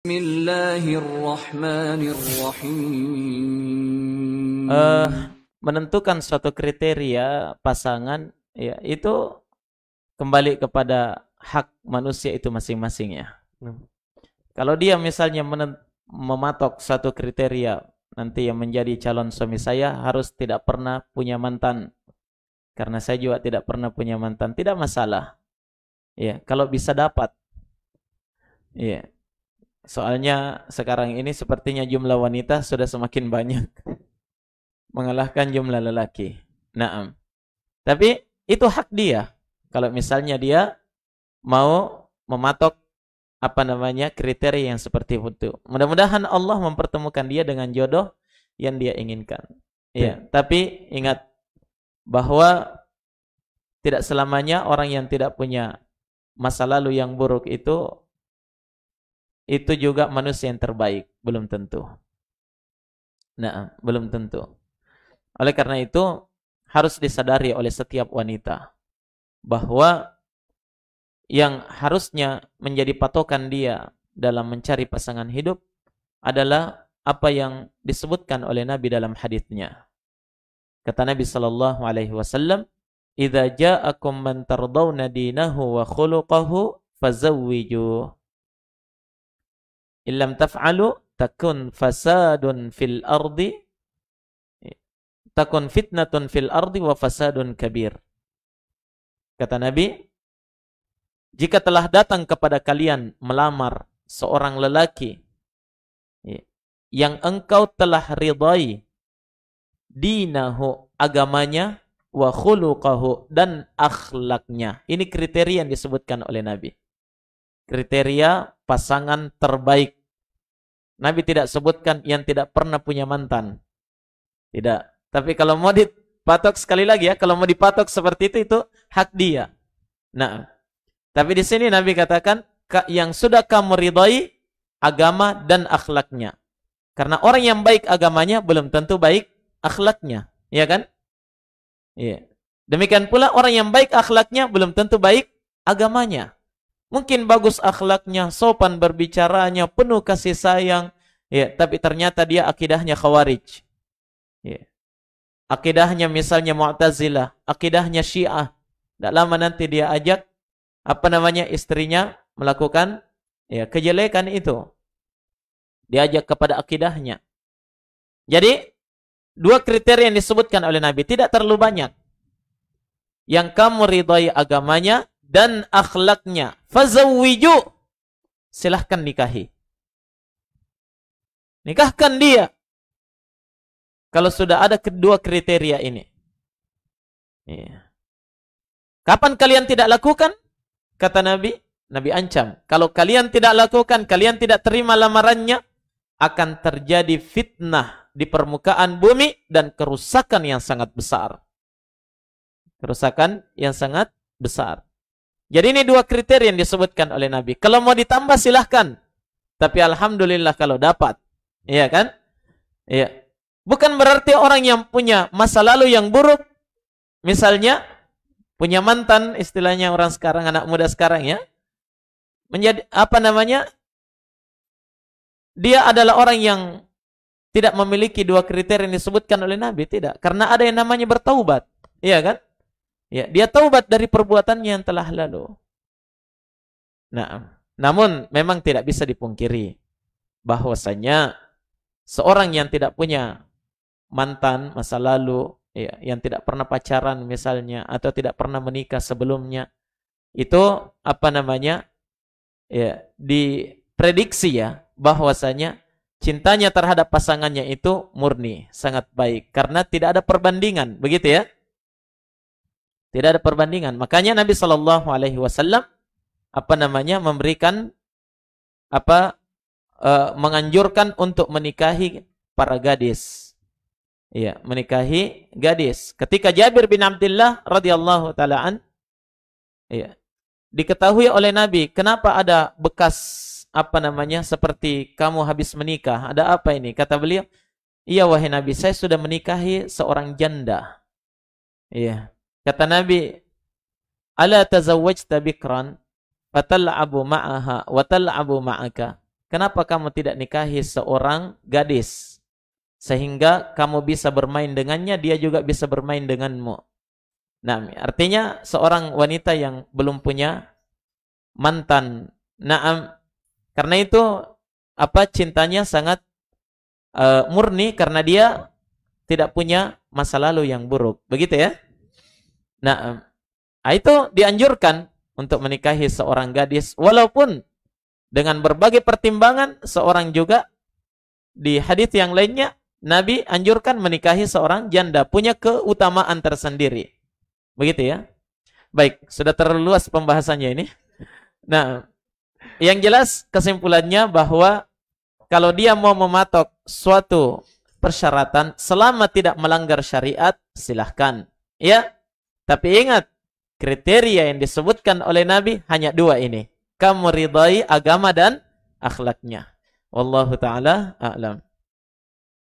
Bismillahirrahmanirrahim. Menentukan suatu kriteria pasangan, ya itu kembali kepada hak manusia itu masing-masing ya. Kalau dia misalnya mematok satu kriteria, nanti yang menjadi calon suami saya harus tidak pernah punya mantan, karena saya juga tidak pernah punya mantan, tidak masalah. Ya, kalau bisa dapat. Ya. Soalnya sekarang ini sepertinya jumlah wanita sudah semakin banyak mengalahkan jumlah lelaki. Naam. Tapi itu hak dia. Kalau misalnya dia mau mematok kriteria yang seperti itu. Mudah-mudahan Allah mempertemukan dia dengan jodoh yang dia inginkan. Ya, tapi ingat bahwa tidak selamanya orang yang tidak punya masa lalu yang buruk itu juga manusia yang terbaik, belum tentu. Nah, belum tentu. Oleh karena itu harus disadari oleh setiap wanita bahwa yang harusnya menjadi patokan dia dalam mencari pasangan hidup adalah apa yang disebutkan oleh Nabi dalam hadisnya. Kata Nabi sallallahu alaihi wasallam, "Idza ja'akum man tardawna dinahu wa khuluquhu fazawwijuh. Illam taf'alu takun fasadun fil ardi takun fitnatun fil ardi wa fasadun kabir." Kata Nabi, jika telah datang kepada kalian melamar seorang lelaki yang engkau telah ridai dinahu, agamanya, wa khuluqahu, dan akhlaknya. Ini kriteria yang disebutkan oleh Nabi. Kriteria pasangan terbaik. Nabi tidak sebutkan yang tidak pernah punya mantan. Tidak. Tapi kalau mau dipatok, sekali lagi ya, kalau mau dipatok seperti itu hak dia. Nah, tapi di sini Nabi katakan yang sudah kamu ridai agama dan akhlaknya. Karena orang yang baik agamanya belum tentu baik akhlaknya, ya kan? Iya. Demikian pula orang yang baik akhlaknya belum tentu baik agamanya. Mungkin bagus akhlaknya, sopan berbicaranya, penuh kasih sayang, ya, tapi ternyata dia akidahnya Khawarij. Ya. Akidahnya misalnya Mu'tazilah, akidahnya Syiah. Tidak lama nanti dia ajak istrinya melakukan kejelekan itu. Diajak kepada akidahnya. Jadi dua kriteria yang disebutkan oleh Nabi tidak terlalu banyak. Yang kamu ridai agamanya dan akhlaknya, fazawwiju, silahkan nikahi. Nikahkan dia. Kalau sudah ada kedua kriteria ini. Ya. Kapan kalian tidak lakukan? Kata Nabi, Nabi ancam. Kalau kalian tidak lakukan, kalian tidak terima lamarannya, akan terjadi fitnah di permukaan bumi dan kerusakan yang sangat besar. Kerusakan yang sangat besar. Jadi ini dua kriteria yang disebutkan oleh Nabi. Kalau mau ditambah silahkan. Tapi alhamdulillah kalau dapat. Iya kan? Iya. Bukan berarti orang yang punya masa lalu yang buruk, misalnya punya mantan, istilahnya orang sekarang, anak muda sekarang ya, menjadi dia adalah orang yang tidak memiliki dua kriteria yang disebutkan oleh Nabi, tidak. Karena ada yang namanya bertaubat. Iya kan? Ya, dia taubat dari perbuatannya yang telah lalu. Nah, namun memang tidak bisa dipungkiri bahwasanya seorang yang tidak punya mantan masa lalu, ya, yang tidak pernah pacaran misalnya, atau tidak pernah menikah sebelumnya, itu diprediksi ya, bahwasanya cintanya terhadap pasangannya itu murni, sangat baik, karena tidak ada perbandingan, begitu ya? Tidak ada perbandingan. Makanya Nabi Shallallahu Alaihi Wasallam memberikan menganjurkan untuk menikahi para gadis. Iya, menikahi gadis. Ketika Jabir bin Abdullah radhiyallahu taalaan, iya, diketahui oleh Nabi, kenapa ada bekas seperti kamu habis menikah? Ada apa ini? Kata beliau, iya wahai Nabi, saya sudah menikahi seorang janda. Iya. Kata Nabi, ala tazawwajta bikran fatal'abu ma'aha wa tal'abu ma'aka. kenapa kamu tidak nikahi seorang gadis sehingga kamu bisa bermain dengannya, dia juga bisa bermain denganmu. Nah, artinya seorang wanita yang belum punya mantan. Nah, karena itu cintanya sangat murni karena dia tidak punya masa lalu yang buruk. Begitu ya? Nah, itu dianjurkan untuk menikahi seorang gadis walaupun dengan berbagai pertimbangan. Seorang juga di hadis yang lainnya Nabi anjurkan menikahi seorang janda, punya keutamaan tersendiri. Begitu ya? Baik, sudah terlalu luas pembahasannya ini. Nah, yang jelas kesimpulannya bahwa kalau dia mau mematok suatu persyaratan selama tidak melanggar syariat, silahkan. Ya, tapi ingat, kriteria yang disebutkan oleh Nabi hanya dua ini. Kamu ridai agama dan akhlaknya. Wallahu ta'ala a'lam.